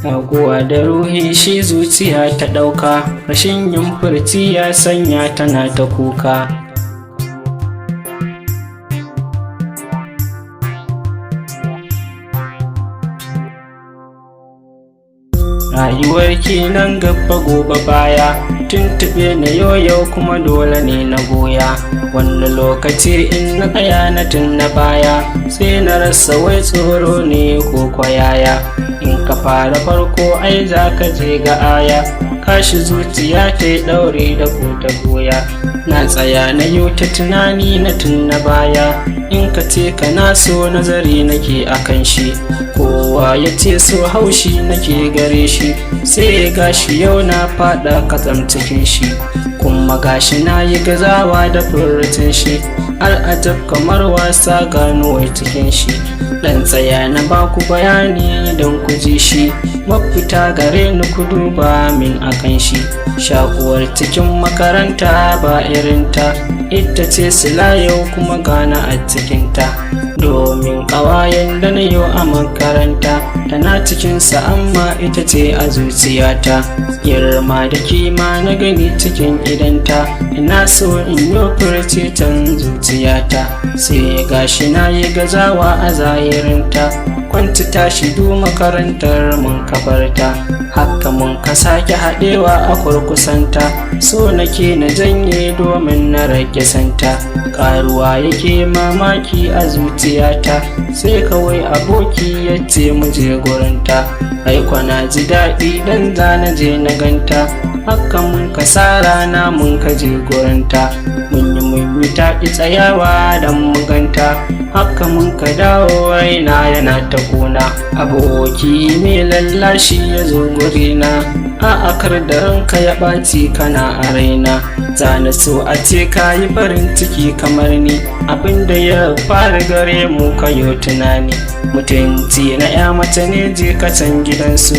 Taguwa da ruhi shi zuciya ta ɗauka, rashin yin furci ya sanya tana ta kuka. Rayuwar kenan gaba gobe baya, tuntuɓe na yau kuma dole ne na goya. Wani lokaci in na tsaya na tun na baya, sai na rasa wai tsoro ne ko kwayaya. In ka fara farko ai za ka je ga aya, kashi zuciya ta yi ɗaure da ta goya. Na tsaya na yi ta tunani na tun na baya, in ka ce ka na so nazari nake akan shi. Kowa ya ce so haushi nake gare shi, sai gashi yau na faɗa katsam cikin shi. Kuma gashi na yi gazawa da furucin shi, al'ajab kamar wasa gano cikin shi. Dan tsaya na baku bayani don ku ji shi, mafita gare ni ku duba min akan shi. Shakuwar cikin makaranta ba irinta, ita ce sila yau kuma gana a cikinta. Domin ƙawayen da na yau a makaranta, tana cikinsa amma ita ce a zuciyata. Girma da kima na gani cikin idanta, ina so in yi furci can zuciyata. Sai gashi na yi gazawa a zahirinta, kwanci tashi du makarantar mun kabarta. Haka mun ka sake haɗewa a kurkusanta, so nake na janye domin na rage santa. Ƙaruwa yake mamaki a zuciyata, sai kawai aboki ya ce mu je gurinta. Aiko na ji daɗi dan za na je na ganta, haka mun ka sa rana mun ka je gurinta. Mun yi taƙi tsayawa don mu ganta, haka mun ka dawo raina yana ta kuna. Aboki mai lallashi ya zo gurina, a akar da ranka ya ɓaci kana a raina. Zana so a ce ka yi farin ciki kamar ni, abinda ya fara gare mu kayo tunani. Mutunci na ya mace ne je ka can gidansu,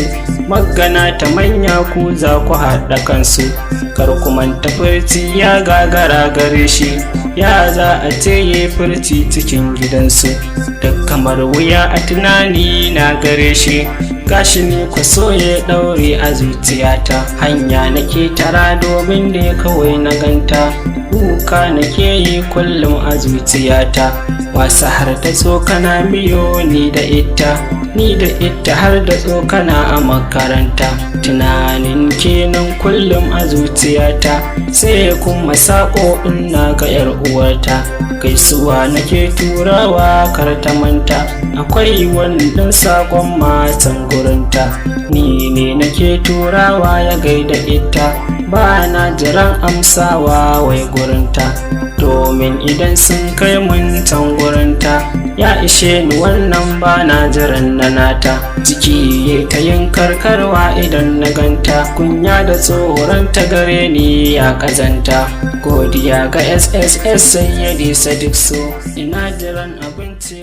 magana ta manya ku za ku haɗa kansu. Kar ku manta furci ya gagara gare shi, ya za a ce ya furci cikin gidansu. Duk kamar wuya a tunani na gare shi, gashi ne ku so ya ɗaure a zuciyata. Hanya nake tara domin da kawai na ganta, kuka nake yi kullum a zuciyata. Wasu har da tsokana miyo ni da ita har da tsokana a makaranta. Tunanin kenan kullum a zuciyata, sai kuma sako ina ga yar uwarta. Gaisuwa nake turawa kar ta manta, akwai wani ɗan sakon matan gurinta. Ni ne nake turawa ya gaida ita, ba na jiran amsawa wai gurinta. Domin idan sun kai mun can gurinta, ya ishe ni wannan ba na jiran na nata. Jiki ta yin karkarwa idan na ganta, kunya da tsoron ta gare ni ya kazanta. Godiya ga SSS sai ya disa duk so, ina jiran abinci.